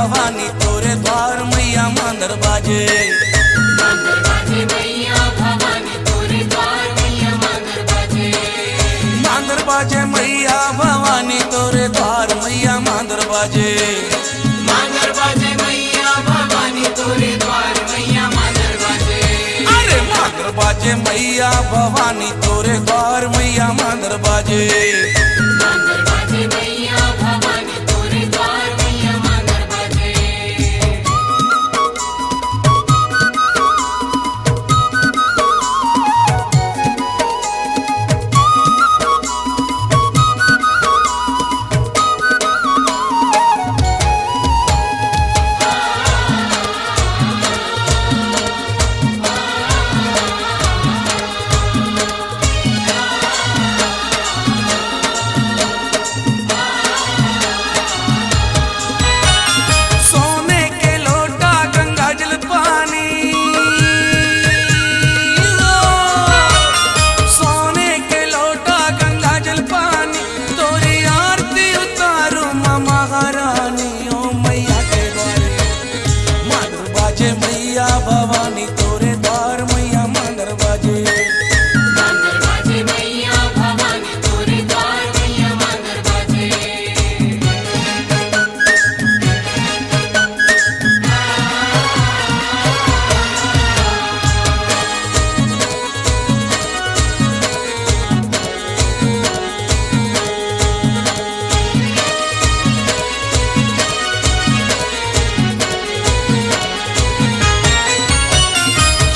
भवानी तोरे द्वार मैया मांदर बाजे। मांदर बाजे मैया भवानी तोरे द्वार मैया मांदर बाजे। मांदर बाजे मैया भवानी तोरे द्वार मैया मांदर बाजे। मांदर बाजे मैया भवानी तोरे द्वार मैया मांदर बाजे। अरे मांदर बाजे मैया भवानी तोरे द्वार मैया मांदर बाजे। मांदर बाजे मैया भवानी तोरे द्वार मैया मांदर बाजे। सोने के लोटा गंगा जल पानी, सोने के लोटा गंगा जल पानी, तोरी आरती उतारू माँ महारानी। ओ मैया के द्वारे मांदर बाजे मैया भवानी तोरे द्वार मैया मांदर बाजे। मांदर बाजे मैया भवानी तोरे द्वार मैया मांदर बाजे।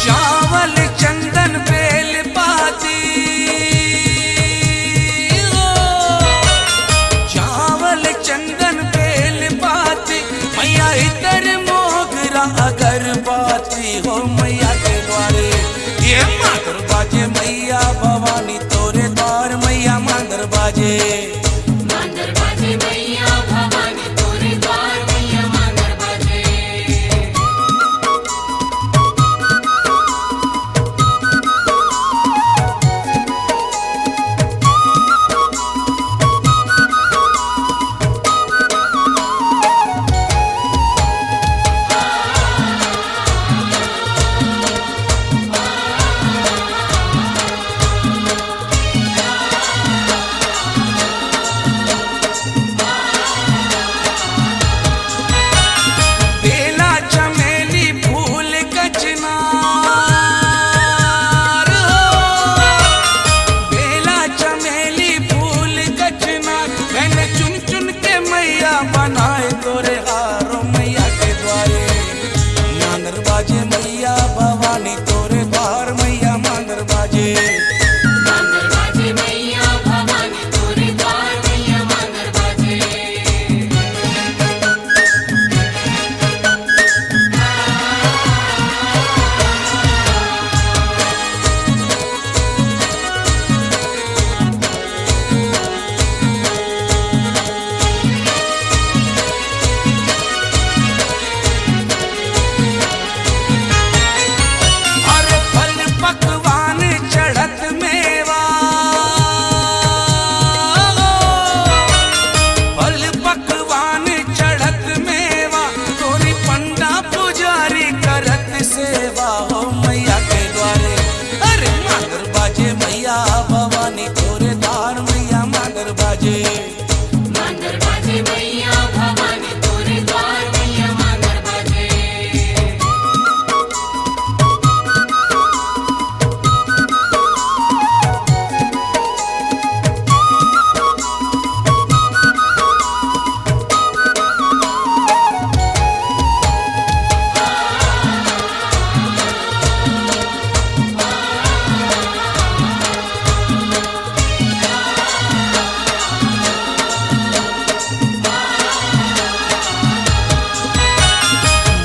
चावल चंदन बेल पाती, चावल चंदन बेल पाती, मैया इतर मोगरा अगरबत्ती हो मैया के द्वारे। ये मांदर बाजे मैया भवानी तोरे द्वार मैया मांदर बाजे। मांदर बाजे मैया भवानी तोरे द्वार मैया मांदर बाजे। बेला चमेली फूल कचनार हो, बेला चमेली फूल कचनार, मैंने चुन चुन के मैया बनाए तोरे हारो मैया के द्वारे। मांदर बाजे मैया भवानी तोरे द्वार मैया मांदर बाजे। मांदर बाजे मैया भवानी तोरे द्वार मैया मांदर बाजे। अरे फल पकवान चढ़त मेवा, फल पकवान चढ़त मेवा, तोरी पंडा पुजारी करत सेवा हो मैया के द्वारे। अरे मांदर बाजे मैया भवानी तोरे द्वार मैया मांदर बाजे। मांदर बाजे मैया भवानी तोरे द्वार मैया मांदर बाजे।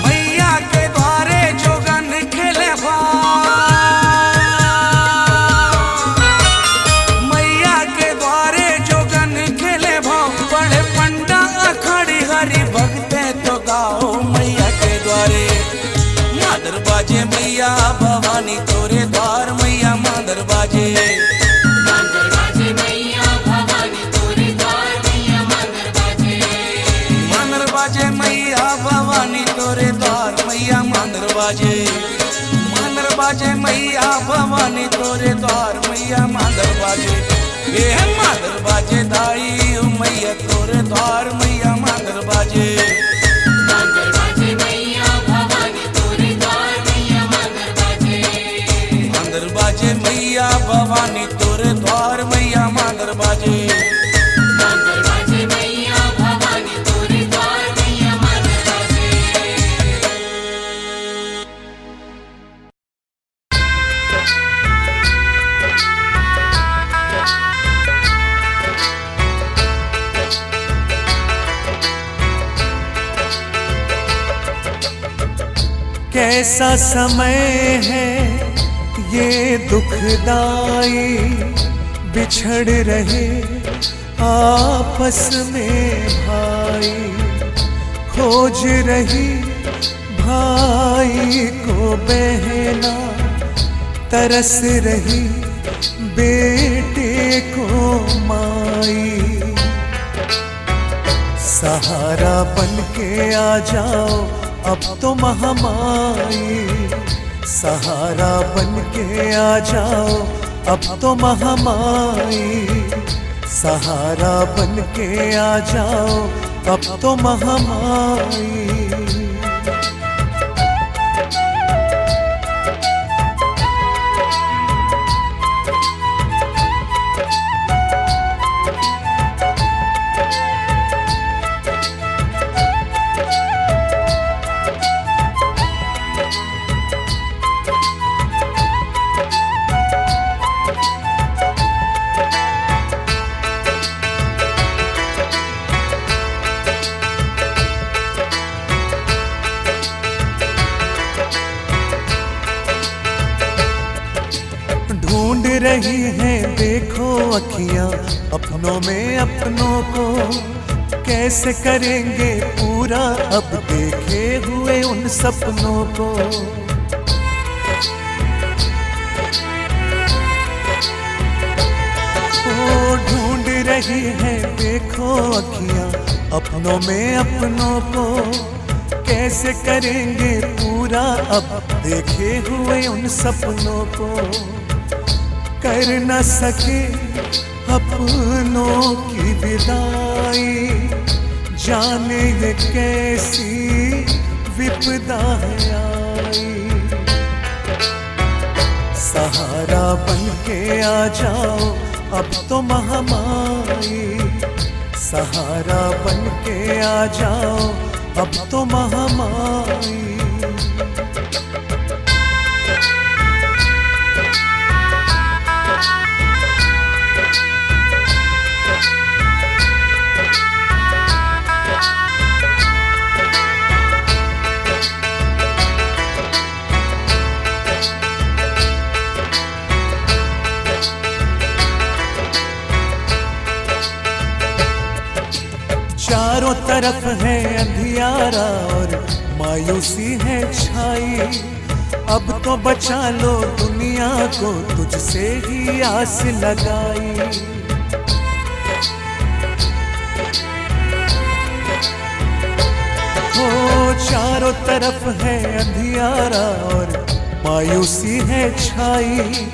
मैया के द्वारे जोगन खेले भा, मैया के द्वारे जोगन खेले भा, बड़े पंडा अखाड़ी हरि भगते तो गाओ मैया के द्वारे। मांदर बाजे मैया भवानी तोरे द्वार मैया मांदर बाजे। मांदर बाजे मैया भवानी तोरे द्वार मैया मांदर बाजे। मांदर बाजे मैया बाजे मैया भवानी तोरे द्वार मैया मांदर बाजे, ये मांदर बाजे दाई मैया तोरे द्वार मैया मांदर बाजे। मांदर बाजे मैया भवानी तोरे द्वार मैया मांदर बाजे। मांदर बाजे मैया भवानी तोरे द्वार मैया मांदर बाजे। मांदर बाजे मैया भवानी तोरे द्वार मैया मांदर बाजे। कैसा समय है ये दुखदाई, बिछड़ रहे आपस में भाई, खोज रही भाई को बहना, तरस रही बेटे को माई। सहारा बन के आ जाओ अब तो महामाई, सहारा बन के आ जाओ अब तो महामाई, सहारा बन के आ जाओ अब तो महामाई। ढूंढ रही हैं देखो अखियां अपनों में अपनों को, कैसे करेंगे पूरा अब देखे हुए उन सपनों को। ओ ढूंढ रही हैं देखो अखियां अपनों में अपनों को, कैसे करेंगे पूरा अब देखे हुए उन सपनों को। कर न सके अपनों की विदाई, जाने ये कैसी विपदा है आई। सहारा बन के आ जाओ अब तो महामाई, सहारा बन के आ जाओ अब तो महामाई। चारों तरफ है अंधियारा और मायूसी है छाई, अब तो बचा लो दुनिया को तुझसे ही आस लगाई। हो चारों तरफ है अंधियारा और मायूसी है छाई,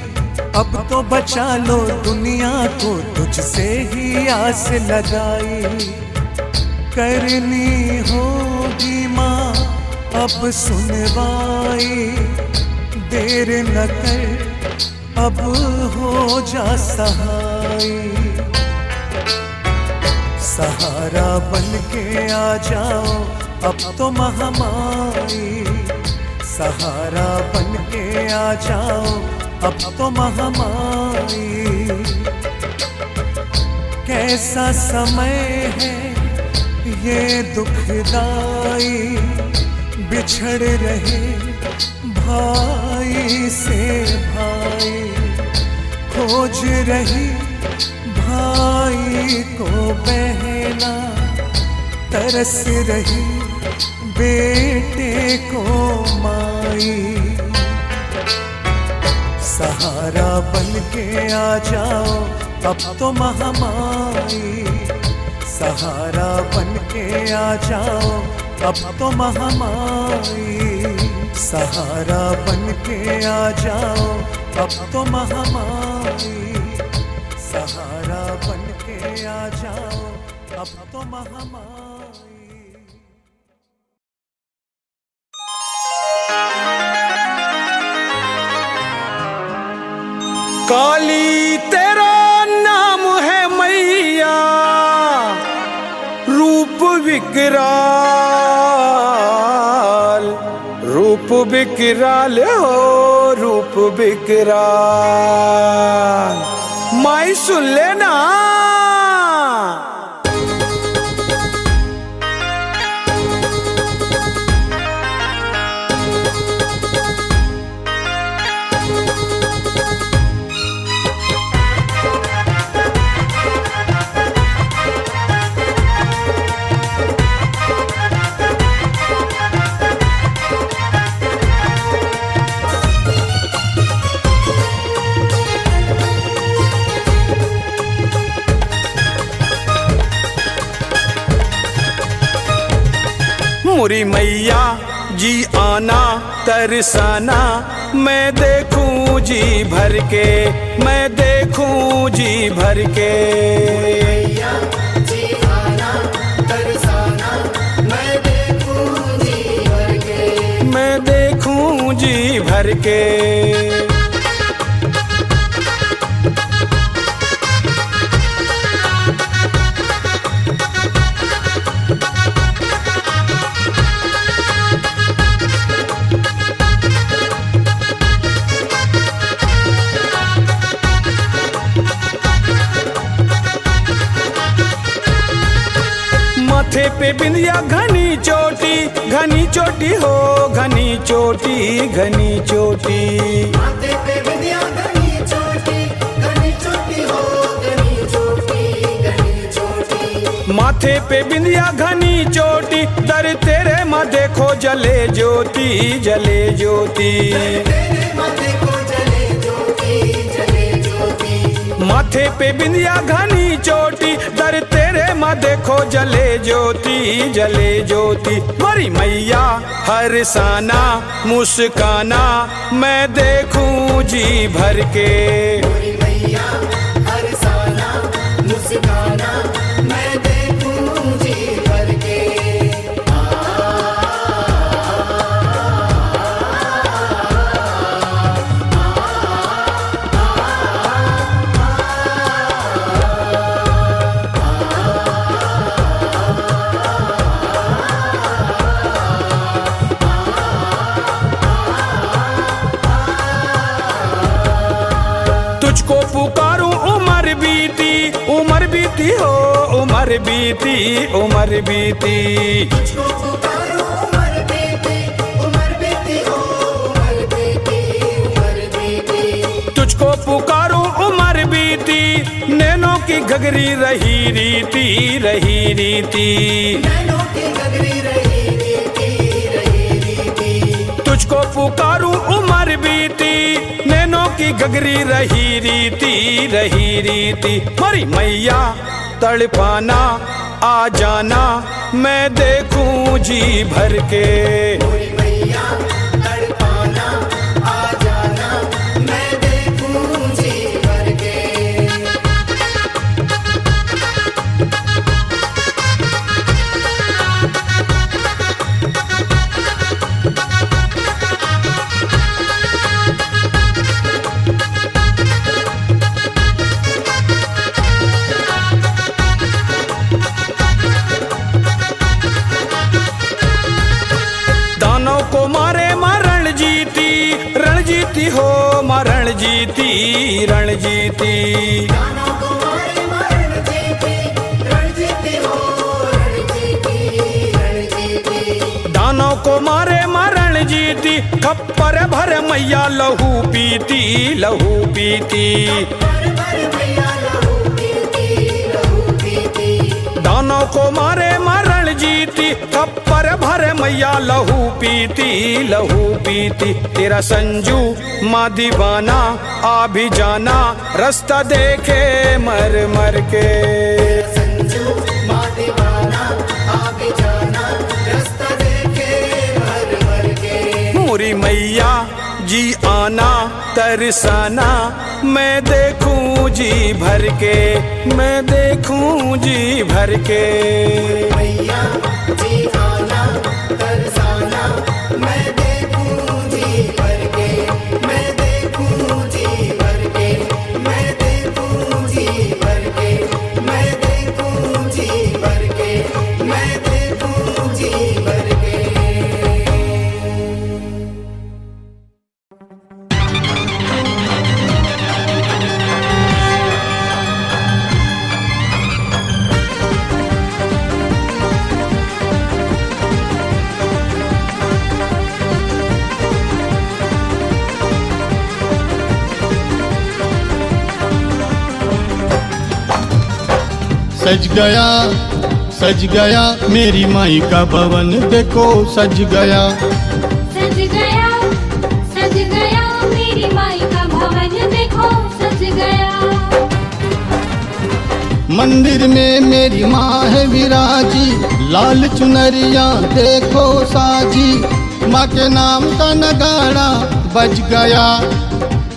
अब तो बचा लो दुनिया को तुझसे ही आस लगाई। करनी होगी माँ अब सुनवाई, देर न कर अब हो जा सहाय। सहारा बन के आ जाओ अब तो महामाई, सहारा बन के आ जाओ अब तो महामाई। कैसा समय है ये दुखदाई, बिछड़ रहे भाई से भाई, खोज रही भाई को बहना, तरस रही बेटे को माई। सहारा बन के आ जाओ अब तो महामाई, सहारा बन के आ जाओ अब तो महामाई। सहारा बन के आ जाओ अब तो महामाई, सहारा बन के आ जाओ अब तो महामाई। काली तेरा नाम है मैया, रूप विकराल, रूप विकराल हो रूप विकराल। माई सुन लेना। मोरी मैया जी आना तरसाना, मैं देखूं जी भर के, मैं देखूं जी भर के। मैया जी आना तरसाना, मैं देखूं जी भर के, मैं देखूं जी भर के। माथे पे बिंदिया घनी चोटी, घनी चोटी हो घनी चोटी, घनी चोटी। माथे पे बिंदिया घनी चोटी, घनी चोटी हो घनी चोटी, घनी चोटी। माथे पे बिंदिया घनी चोटी, दर तेरे माँ देखो जले ज्योति, जले ज्योति। तेरे माथे को जले ज्योति, जले ज्योति। माथे पे बिंदिया घनी चोटी, दर तेरे माँ देखो जले ज्योति, जले ज्योति। मरी मैया हर साना मुस्काना, मैं देखूं जी भर के। मोरी मैया हर साना मुस्काना, मैं देखूं जी भर के। तुझको पुकारूं उमर बीती, उमर बीती हो उमर बीती, उमर बीती। तुझको पुकारूं उमर बीती, उमर बीती हो उमर बीती, उमर बीती। तुझको पुकारूं उमर बीती, नैनों की घगरी रही रीति, रही रीति। नैनों की घगरी रही रीति, रही रीति। तुझको पुकारूं उमर बीती, नैनों की घगरी रही रीति, रही रीति। मरी मैया तड़पाना आ जाना, मैं देखूं जी भर के। मोरी मैया तड़पाना आ जाना, मैं देखूं जी भर के। दानों को मारे मरण जीती, रण जीती हो मरण जीती, रण जीती। दानों को मारे मरण जीती, रण जीती हो रण जीती, रण जीती। दानों को मारे मरण जीती, खप्पर भर मैया लहू पीती, लहू पीती। भर भर मैया लहू पीती, लहू पीती। दानों को मारे मरण जीती, खप्पर भर मैया लहू पीती, लहू पीती। तेरा संजू माँ दीवाना आ भी जाना, रास्ता देखे मर मर के। संजू माँ दीवाना आ भी जाना, रास्ता देखे भर भर के। मोरी बरसाना मैं देखूं जी भर के, मैं देखूं जी भर के। मैया जी आना तरसाना मैं देखूं जी भर के, मैं देखूं जी भर के, मैं देखूं जी भर के, मैं देखूं जी भर के, मैं देखूं जी भर के। सज गया मेरी माई का भवन देखो सज गया। सज गया मेरी माई का भवन देखो सज गया। मंदिर में मेरी माँ है विराजी, लाल चुनरिया देखो साजी। माँ के नाम का नगाड़ा बज गया,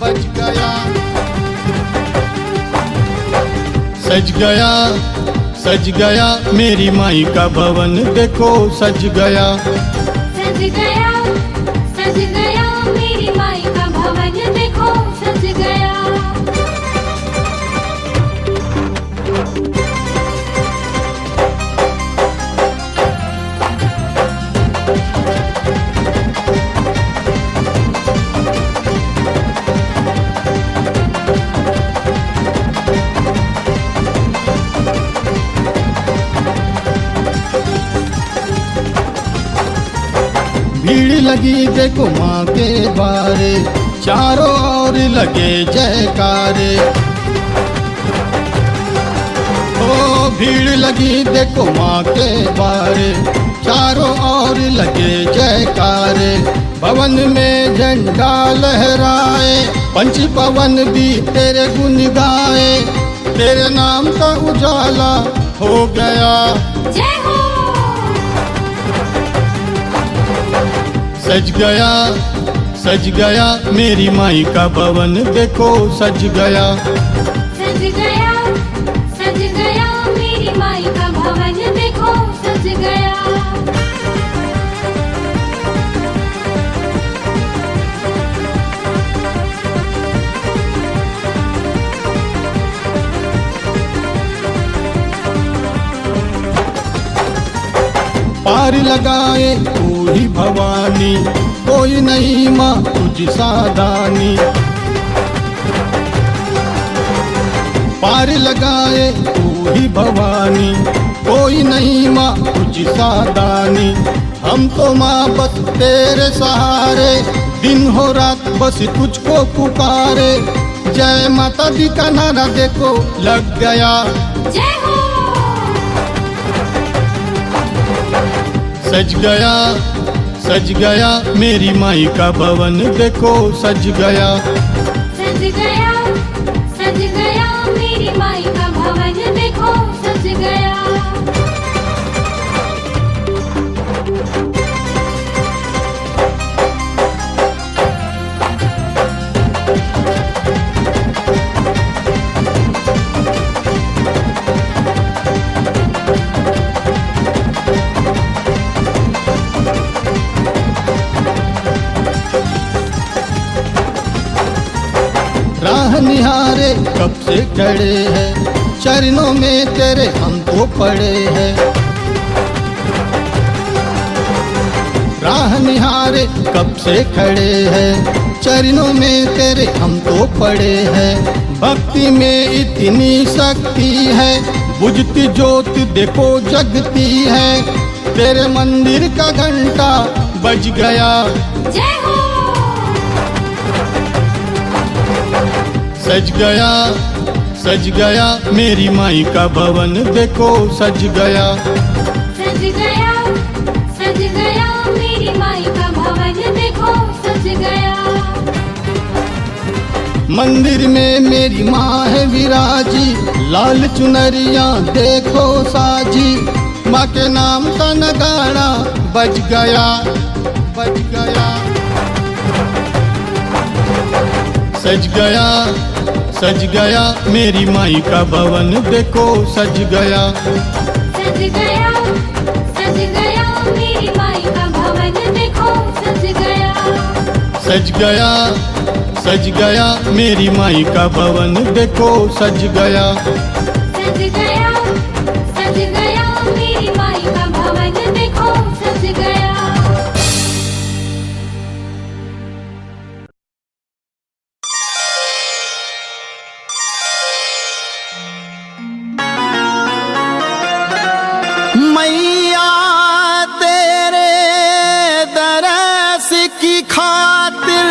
बज गया। सज गया मेरी माई का भवन देखो सज गया। सज गया मेरी माई का भवन देखो सज गया। भीड़ लगी देखो माँ के बारे, चारों ओर लगे जयकारे। ओ भीड़ लगी देखो माँ के बारे, चारों ओर लगे जयकारे। भवन में झंडा लहराए, पंच पवन भी तेरे गुण गाए। तेरे नाम का उजाला हो गया। जय हो। सज गया मेरी माई का भवन देखो सज गया। सज गया मेरी माई का भवन देखो सज गया। पार लगाए तू ही भवानी, कोई नहीं माँ तुझ सादानी। पार लगाए तू ही भवानी, कोई नहीं माँ तुझ सादानी। हम तो माँ बस तेरे सहारे, दिन हो रात बस तुझको पुकारे। जय माता दी का नारा देखो लग गया। जय हो। सज गया मेरी माई का भवन देखो सज गया। सज गया मेरी माई का भवन देखो सज गया। राह निहारे कब से खड़े हैं, चरणों में तेरे हमको पड़े हैं। राह निहारे कब से खड़े हैं, चरणों में तेरे हमको पड़े हैं। भक्ति में इतनी शक्ति है, बुझती ज्योत देखो जगती है। तेरे मंदिर का घंटा बज गया। जय हो। सज गया मेरी माई का भवन देखो सज गया। सज गया मेरी माई का भवन देखो सज गया। मंदिर में मेरी माँ है विराजी, लाल चुनरिया देखो साजी। माँ के नाम का नगाड़ा बज गया, बज गया। सज गया मेरी माई का भवन देखो सज गया। सज गया मेरी माई का भवन देखो सज गया। सज गया मेरी माई का भवन देखो सज गया। सज गया मेरी माई का भवन देखो सज गया। मैया तेरे दरस की खातिर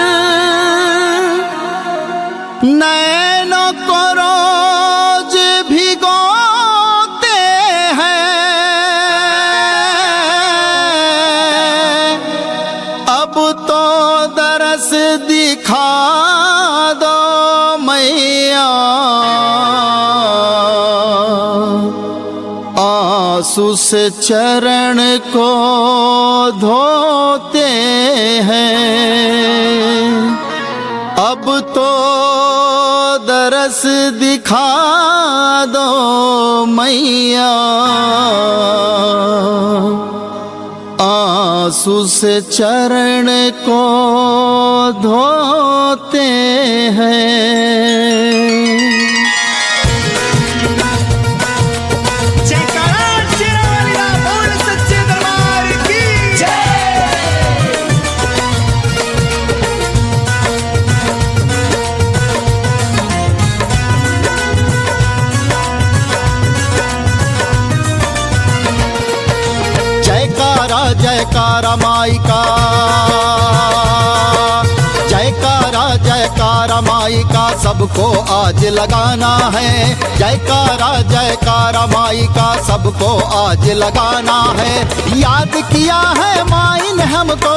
नैनों को रोज भिगोते हैं। अब तो दरस दिखा दो मैया, आंसू से चरण को धोते हैं। अब तो दरस दिखा दो मैया, आंसू से चरण को धोते हैं। जयकारा माई का, जयकारा माई का सबको आज लगाना है। जयकारा माई का सबको आज लगाना है। याद किया है माई ने हमको,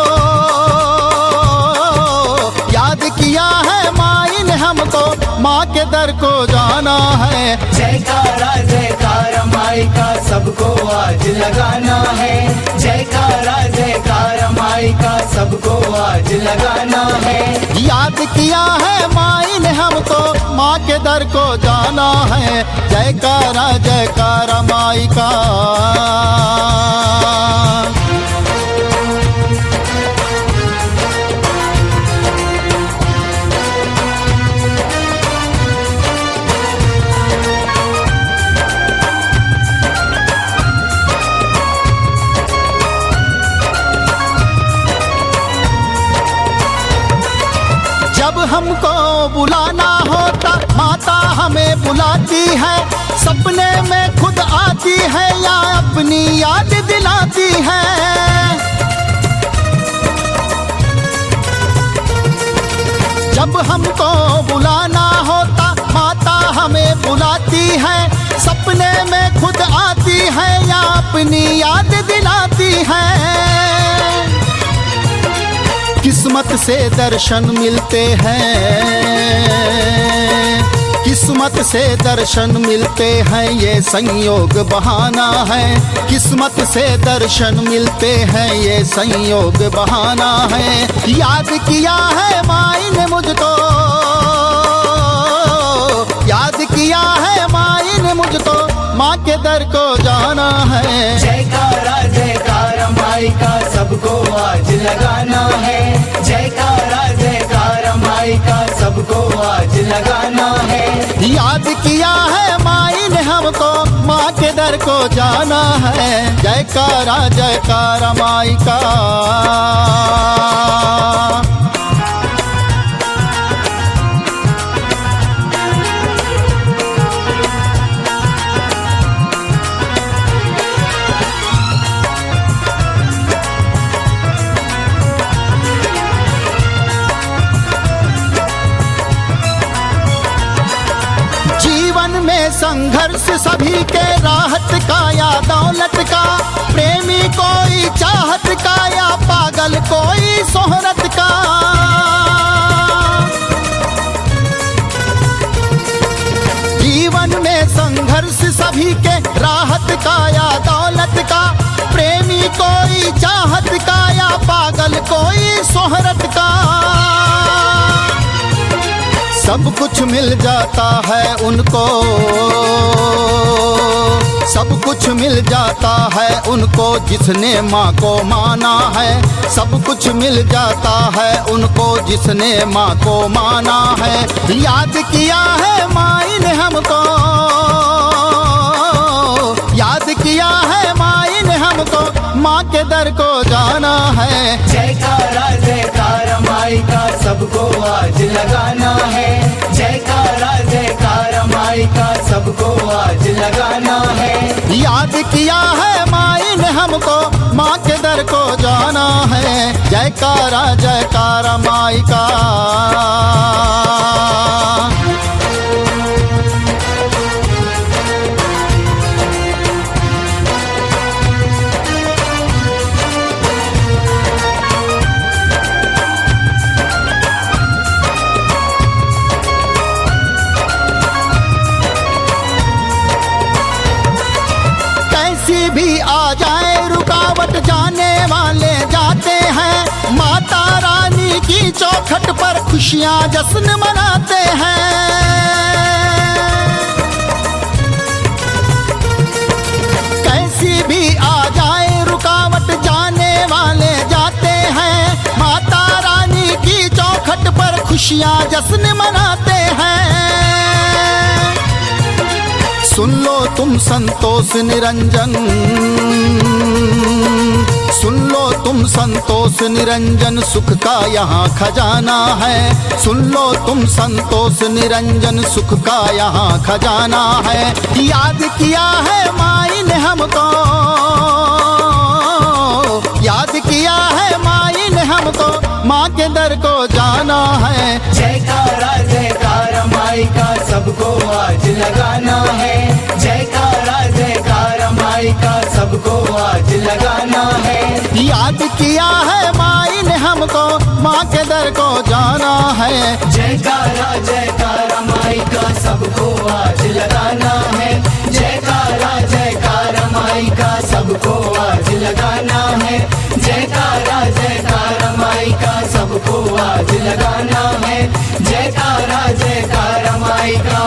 याद किया है माई ने हमको, माँ के दर को जाना है। जयकारा माई का सबको आज लगाना है। जयकारा माई का सबको आज लगाना है। याद किया है माई ने हमको, माँ के दर को जाना है। जयकारा माई का। जब हमको बुलाना होता माता हमें बुलाती है। सपने में खुद आती है या अपनी याद दिलाती है। जब हमको बुलाना होता माता हमें बुलाती है। सपने में खुद आती है या अपनी याद दिलाती है। किस्मत से दर्शन मिलते हैं, किस्मत से दर्शन मिलते हैं, ये संयोग बहाना है। किस्मत से दर्शन मिलते हैं, ये संयोग बहाना है। याद किया है माई ने मुझको, याद किया है माई ने मुझको, माँ के दर को जाना है। जयकारा माई का सबको आज लगाना है। जयकारा माई का सबको आज लगाना है। याद किया है माई ने हमको, माँ के दर को जाना है। जयकारा माई का। संघर्ष सभी के, राहत का या दौलत का, प्रेमी कोई चाहत का या पागल कोई शोहरत का। जीवन में संघर्ष सभी के, राहत का या दौलत का, प्रेमी कोई चाहत का या पागल कोई शोहरत का। सब कुछ मिल जाता है उनको, सब कुछ मिल जाता है उनको जिसने माँ को माना है। सब कुछ मिल जाता है उनको जिसने माँ को माना है। याद किया है माई ने हमको, याद किया है माई ने हमको, माँ के दर को जाना है। जयकारा जयकारा माई का सबको आज लगाना है। जयकारा जयकारा माई का सबको आज लगाना है। याद किया है माई ने हमको, माँ के दर को जाना है। जयकारा जयकारा माई का। भी आ जाए रुकावट जाने वाले जाते हैं। माता रानी की चौखट पर खुशियां जश्न मनाते हैं। कैसी भी आ जाए रुकावट जाने वाले जाते हैं। माता रानी की चौखट पर खुशियां जश्न मनाते हैं। सुन लो तुम संतोष निरंजन, सुन लो तुम संतोष निरंजन, सुख का यहाँ खजाना है। सुन लो तुम संतोष निरंजन, सुख का यहाँ खजाना है। याद किया है माई ने हमको, याद किया है माई ने हमको, माँ के दर को जाना है। जयकारा जयकारा माई का सबको आज लगाना है। जयकारा जयकारा माई का सबको आज लगाना है। याद किया है माई ने हमको, माँ के दर को जाना है। जयकारा जयकारा माई का सबको आज लगाना है। जयकारा जयकारा माई का सबको आज लगाना है। जयकारा जयकारा माई का सबको आज लगाना है। जयकारा जयकारा माई का।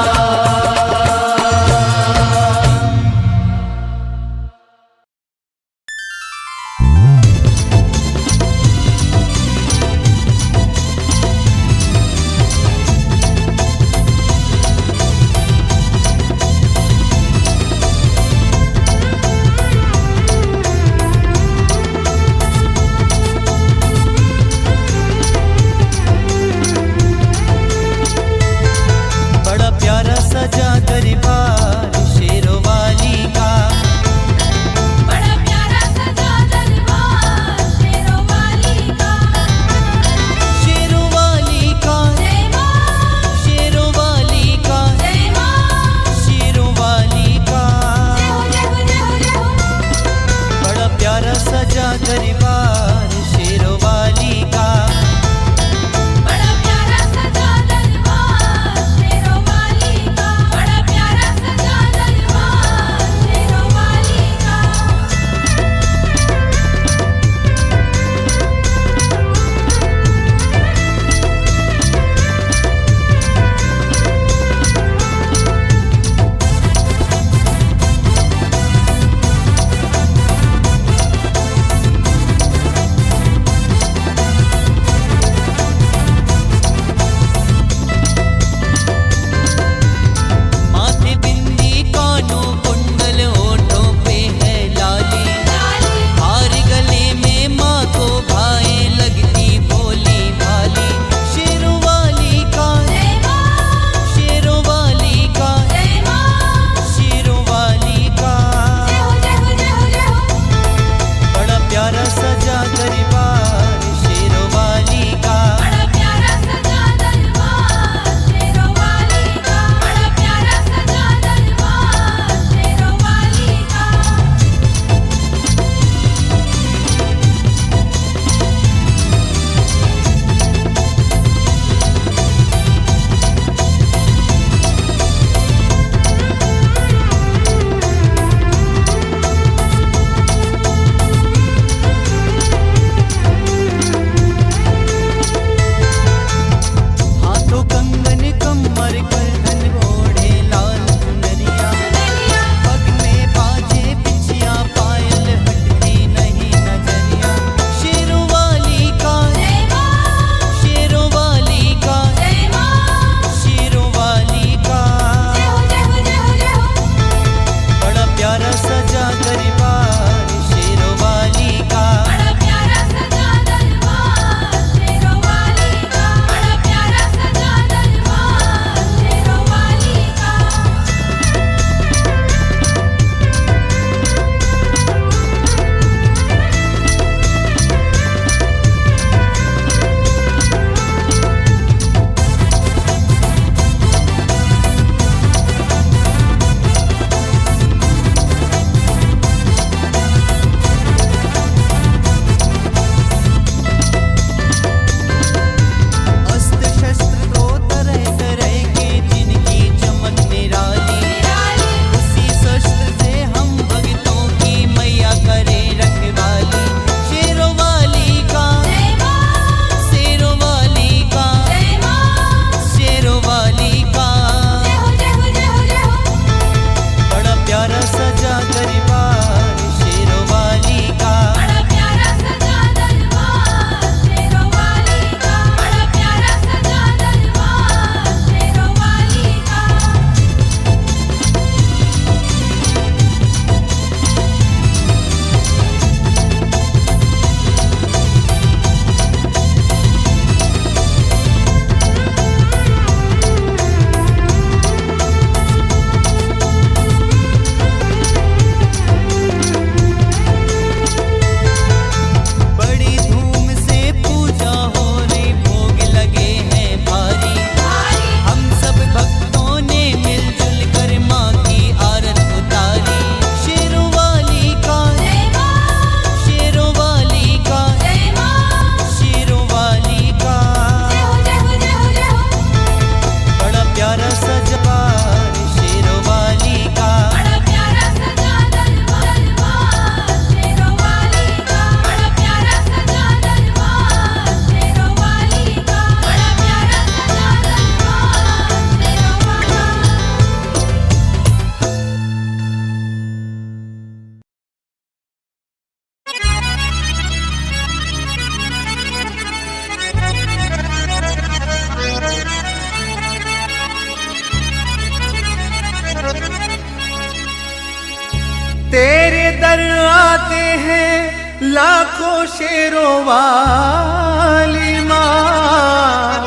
आते हैं लाखों शेरों वाली माँ,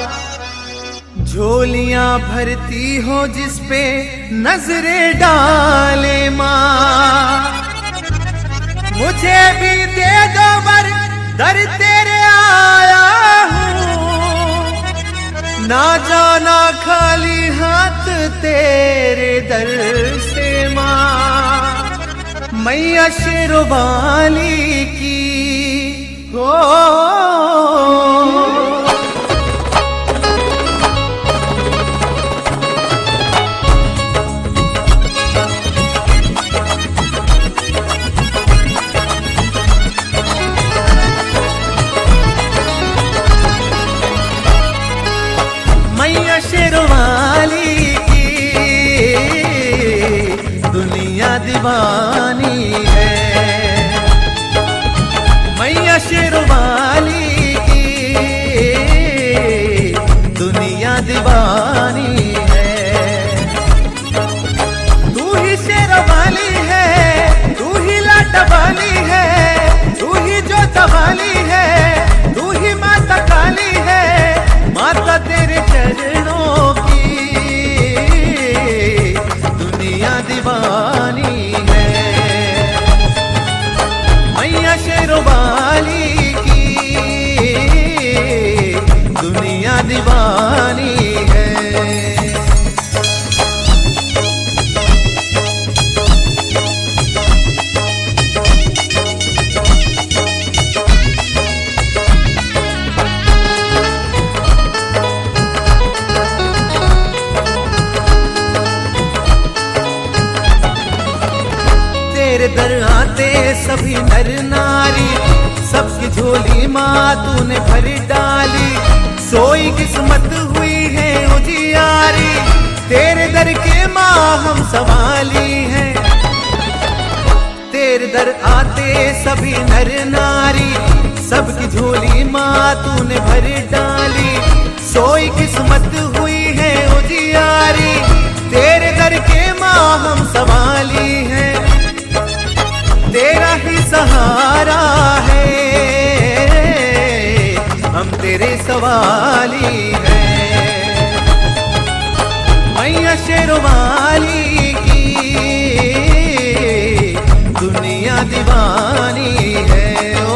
झोलियां भरती हो जिस पे नजरें डाले माँ। मुझे भी दे दो वर, दर तेरे आया हूँ, ना जाना खाली हाथ तेरे दर से माँ। मैया शेरों वाली की हो, मैया शेरों वाली की दुनिया दीवानी है। मैया शेरों वाली की दुनिया दीवानी है। तू ही शेरों वाली है, तू ही लाटा वाली है, तू ही जोता वाली है, तू ही माता काली है। माता तेरे चरणों की दुनिया दीवानी है। मैया शेरों वाली की दुनिया दीवानी है। तेरे दर आते सभी नर नारी, सबकी झोली माँ तूने भर डाली। सोई किस्मत हुई है उजियारी, तेरे दर के माँ हम सवाली हैं। तेरे दर आते सभी नर नारी, सबकी झोली माँ तूने भर डाली। सोई किस्मत हुई है उजियारी, तेरे दर के माँ हम सवाली हैं। तेरा ही सहारा है, हम तेरे सवाली हैं। मैया शेरों वाली की दुनिया दीवानी है। ओ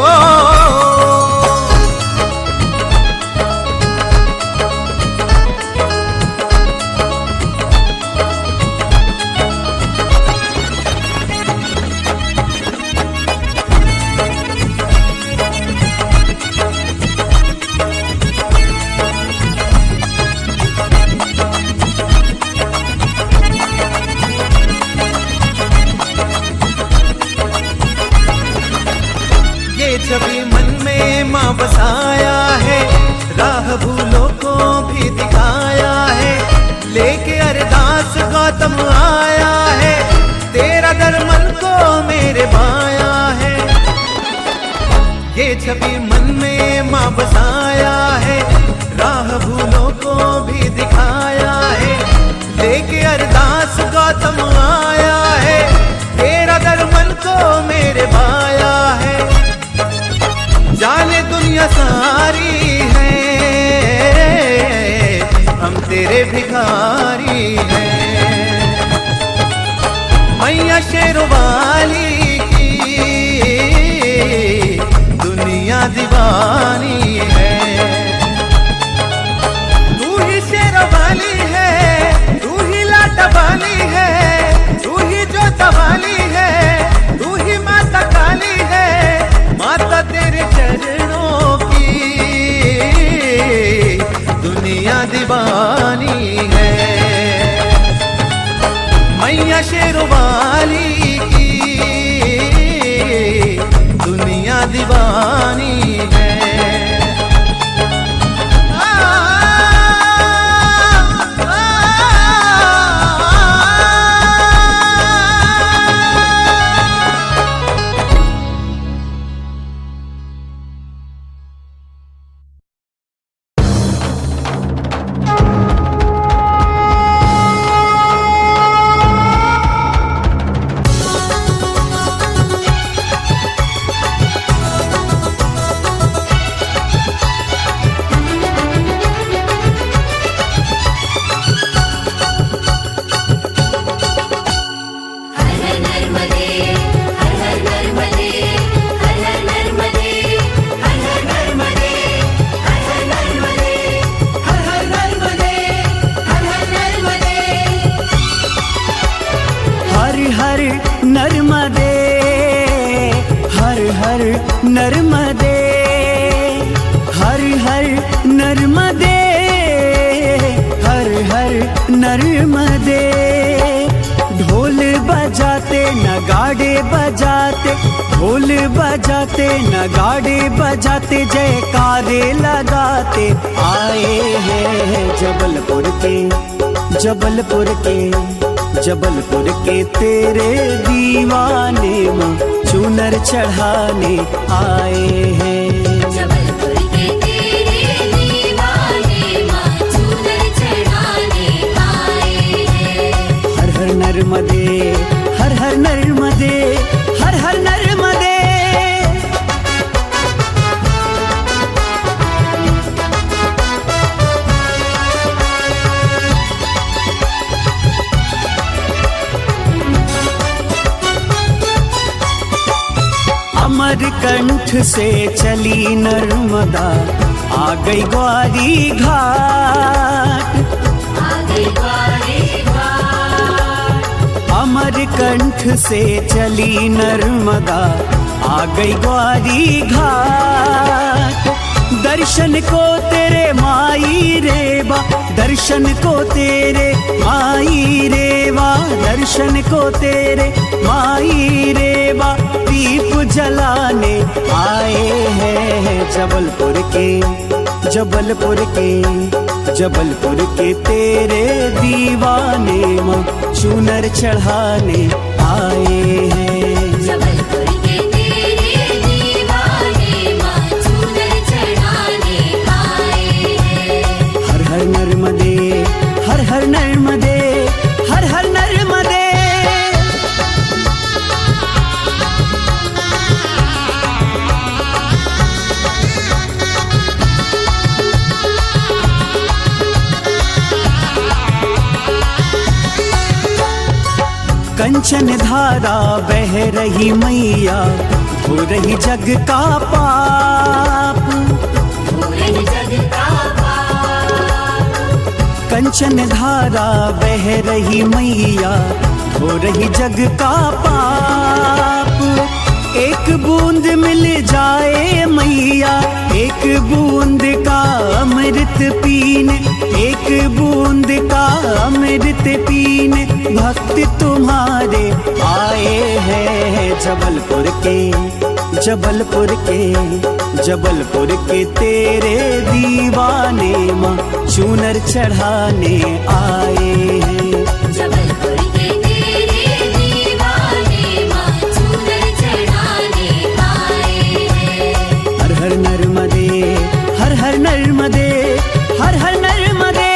छवि मन में माँ बसाया है, राह भूलों को भी दिखाया है। लेके अरदास गौतम आया है, तेरा दर मन को मेरे भाया है। ये छवि मन में माँ बसाया है, राह भूलों को भी दिखाया है। लेके अरदास गौतम आया है, तेरा दर मन को मेरे भाया है। जाने दुनिया सारी है, हम तेरे भिखारी हैं। मैया शेरों वाली की दुनिया दीवानी है। हर नर्मदे, हर हर नर्मदे, हर हर नर्मदे। ढोल बजाते नगाड़े बजाते, ढोल बजाते नगाड़े बजाते, जयकारे लगाते आए हैं जबलपुर के, जबलपुर के, जबलपुर के तेरे दीवाने माँ चूनर चढ़ाने आए हैं। जबलपुर के तेरे दीवाने माँ चूनर चढ़ाने आए हैं। हर हर नर्मदे, हर हर नर्मदे, हर हर नर्मदे। अमरकंठ से चली नर्मदा, आ गई ग्वारी घाट, आ गई ग्वारी घाट। अमरकंठ से चली नर्मदा, आ गई ग्वारी घाट। दर्शन को तेरे माई रेवा, दर्शन को तेरे माई रेवा, दर्शन को तेरे माई रेवा, दीप जलाने आए हैं जबलपुर के, जबलपुर के, जबलपुर के तेरे दीवाने माँ चूनर चढ़ाने आए हैं। जबलपुर के तेरे दीवाने माँ चूनर चढ़ाने आए हैं। हर हर नर्मदे, हर हर नर्मदे, हर हर नर्मदे। कंचन धारा बह रही मैया, हो रही जग का पाप, पूरे जग का पाप। कंचन धारा बह रही मैया, हो रही जग का पाप। एक बूंद मिल जाए मैया, एक बूंद का अमृत पीने, एक बूंद का अमृत पीने, भक्त तुम्हारे आए हैं जबलपुर के, जबलपुर के, जबलपुर के तेरे दीवाने माँ चूनर चढ़ाने आए हैं। जबलपुर के तेरे दीवाने माँ चूनर चढ़ाने आए हैं। हर हर नर्मदे, हर हर नर्मदे, हर हर नर्मदे।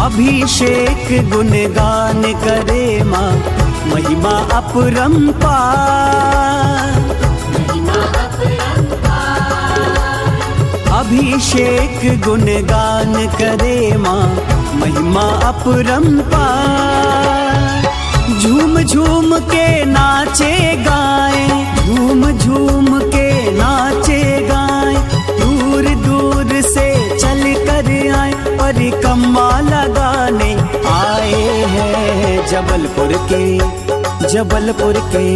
अभिषेक गुणगान करे माँ महिमा अपरंपार, महिमा अपरंपार। अभिषेक गुणगान करे माँ महिमा अपरंपार। झूम झूम के नाचे गाए, झूम झूम के नाचे गाए, दूर दूर से चल कर आए, परिक्रमा लगाने आए हैं जबलपुर के, जबलपुर के,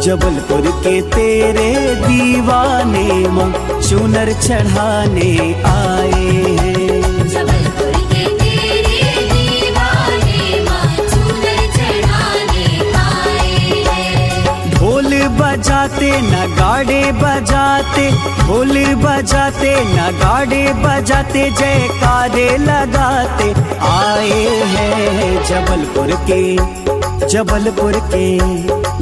जबलपुर के तेरे दीवाने माँ चूनर चढ़ाने आए हैं। जबलपुर के तेरे दीवाने माँ चूनर चढ़ाने आए हैं। ढोल बजाते नगाड़े बजाते, ढोल बजाते नगाड़े बजाते, जयकारे लगाते आए हैं जबलपुर के, जबलपुर के,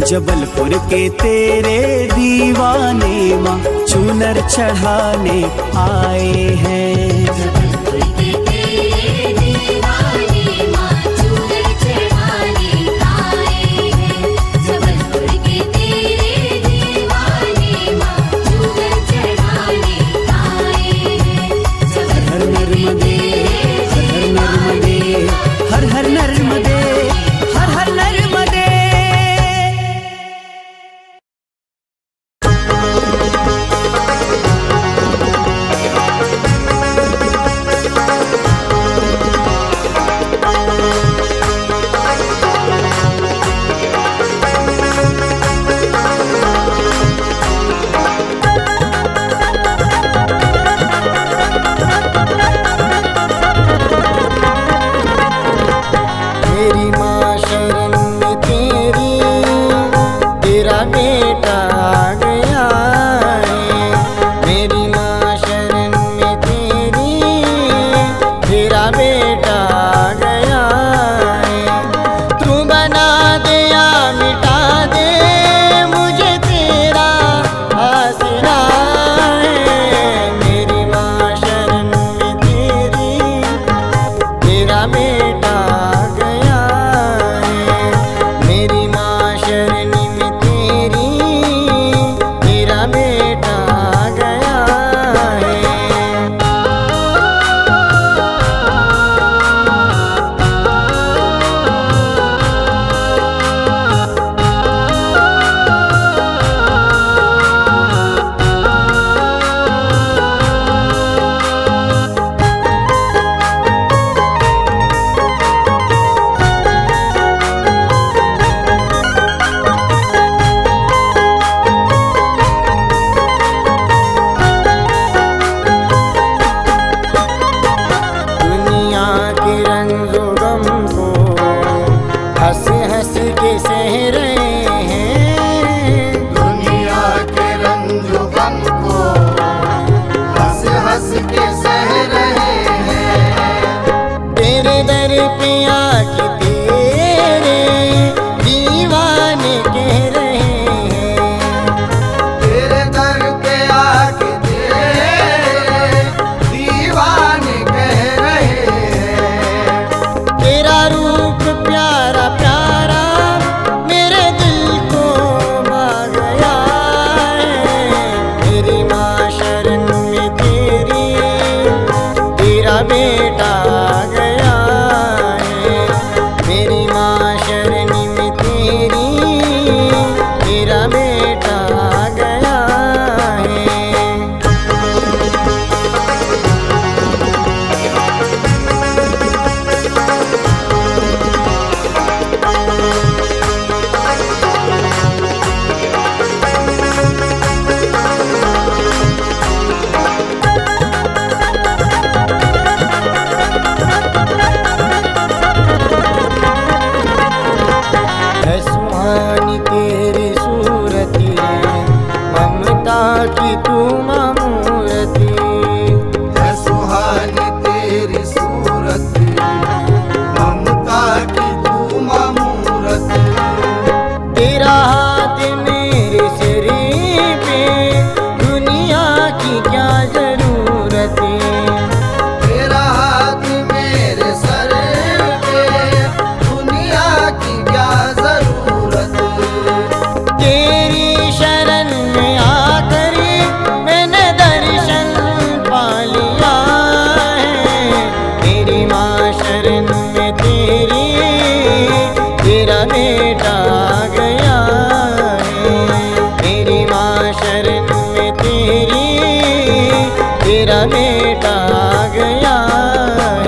जबलपुर के तेरे दीवाने माँ चूनर चढ़ाने आए हैं। जबलपुर के तेरे दीवाने माँ चूनर चढ़ाने आए हैं। जबलपुर के तेरे दीवाने माँ चूनर चढ़ाने आए हैं। हर हर नर्मदे, हर हर नर्मदे, हर हर नर्मदे, हर हर नर्मदे। की तू मूर्ति, है सुहानी तेरी सूरत, ममता की तू मूरत। तेरा हाथ मेरे सिर पे, दुनिया की क्या जरूरत। तेरा हाथ मेरे सर पे, दुनिया की क्या जरूरत। तेरी शरण में आकर मैंने दर्शन पा लिया है। तेरी माँ शरण में तेरी, तेरा बेटा आ गया है। तेरी माँ शरण में तेरी, तेरा बेटा आ गया है।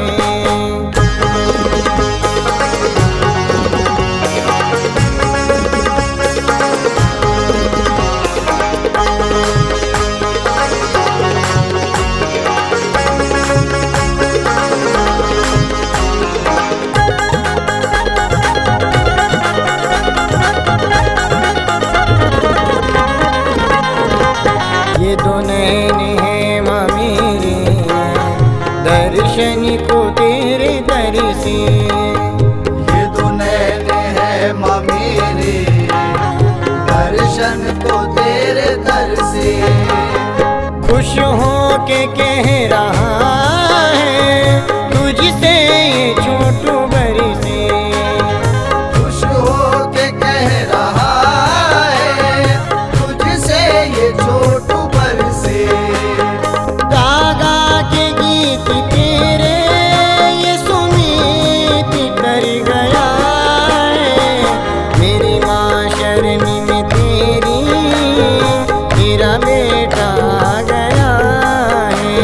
ये दो नैन है माँ मेरे, दर्शन को तेरे दर से। ये दो नैन है माँ मेरे, दर्शन को तेरे दर से। खुश हो के कह रहा है तुझसे ये छोटू बड़ी से। खुश हो के कह रहा है तुझसे ये छोटू बर से। गागा के गीत तेरे ये सुमीत कर गया है। मेरी माँ शरण में तेरी, तेरा बेटा आ गया है।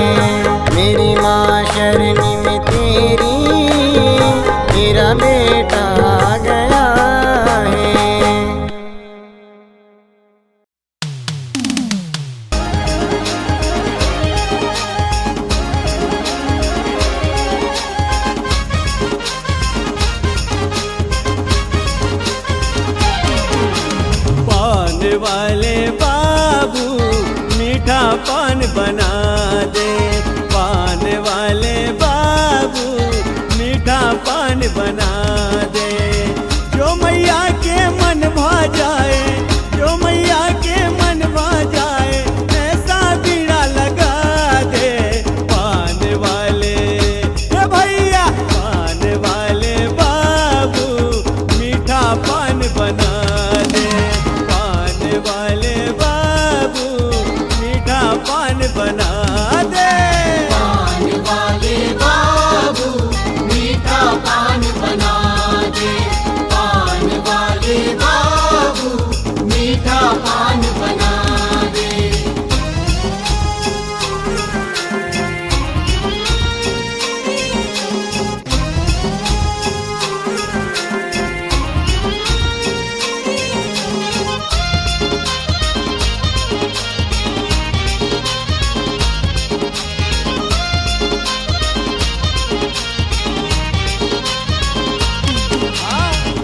मेरी माँ शरण में तेरी, तेरा बेटा आ गया है। पान वाले बाबू मीठा पान बना दे। पान वाले बाबू मीठा पान बना दे। जो मैया के मन भा जाए, जो मैया के मन भा जाए, ऐसा बीड़ा लगा दे। पान वाले ए भैया, पान वाले बाबू मीठा पान बना दे। पान वाले बाबू मीठा पान बना दे। पान वाले बाबू मीठा पान बना दे। पान वाले बाबू मीठा पान बना दे।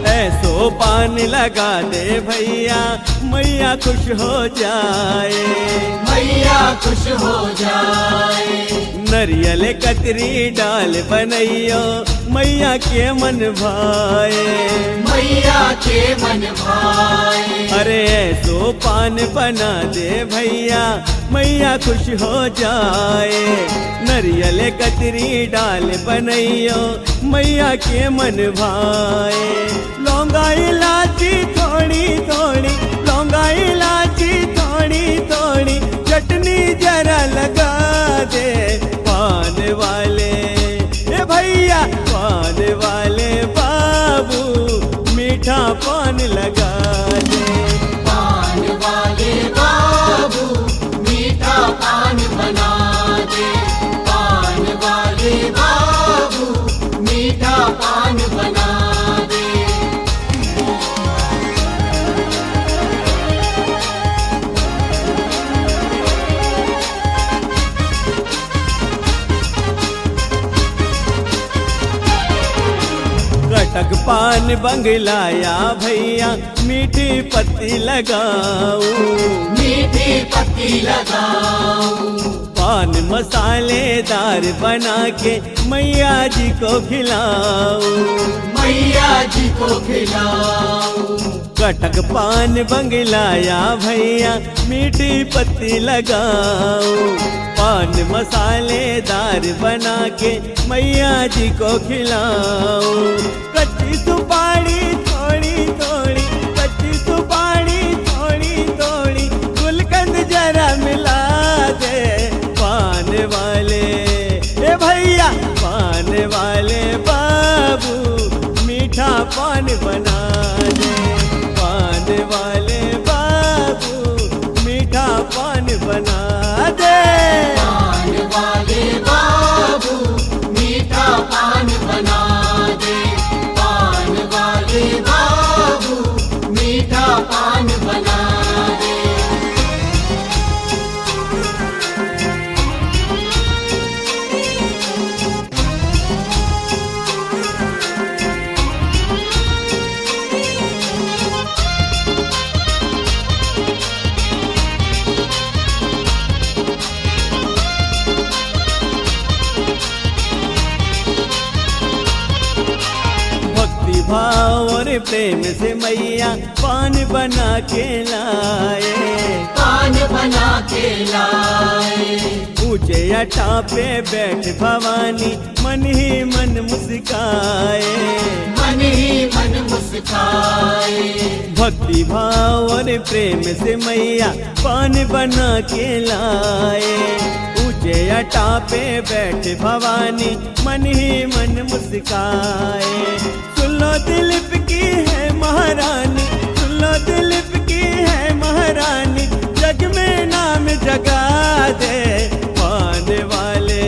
ऐसो पान लगा दे भैया, मैया खुश हो जाए। मैया खुश हो जाए। नरियल कतरी डाल बनैयो, मैया के मन भाए। मैया के मन भाए। अरे ऐसो पान बना दे भैया, मैया खुश हो जाए। नरियल कतरी डाल बनैयो, मैया के मन भाए। लौंगा इलाची थोड़ी थोड़ी, लौंगा इलाची थोड़ी थोड़ी, चटनी जरा लगा दे। पान वाले ए भैया, पान वाले बाबू मीठा पान लगा दे। पान वाले बाबू मीठा पान बना दे। पान वाले बाबू मीठा पान बना दे। कटक पान बंगलाया भैया, मीठी पत्ती लगाऊं। मीठी पत्ती डुबकी लगाऊं। पान मसालेदार बना के मैया जी को खिलाऊं। मैया जी को खिलाऊं। कटक पान बंगलाया भैया मीठी पत्ती लगाऊं। पान मसालेदार बना के मैया जी को खिलाऊं। कच्ची सुपारी थोड़ी थोड़ी, कच्ची सुपारी थोड़ी थोड़ी, गुलकंद जरा मिला दे। पान वाले ए भैया, पान वाले बाबू मीठा पान बना दे। पान वाले बाबू मीठा पान बना दे। पान वाले बाबू मीठा पान बना दे। पान वाले बाबू मीठा पान बना दे। भक्ति भाव और प्रेम से मैया पान बना के लाए। पान बना के लाए। ऊंचे अटा पे बैठ भवानी मन ही मन मुस्काए। मन ही मन मुस्काए। भक्ति भाव और प्रेम से मैया पान बना के लाए। ऊंचे अटा पे बैठ भवानी मन ही मन मुस्काए। सुन लो दिलीप की है महारानी, सुन लो दिलीप की है महारानी, जग में नाम जगा दे। पान वाले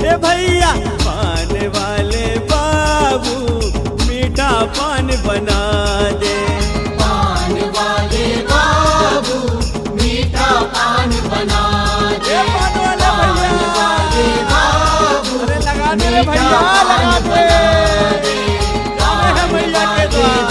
ए भैया, पान वाले बाबू मीठा पान बना दे। पान वाले बाबू मीठा पान बना दे। पान वाले बाबू अरे लगा दे रे भैया, लगा दे। मैया के द्वार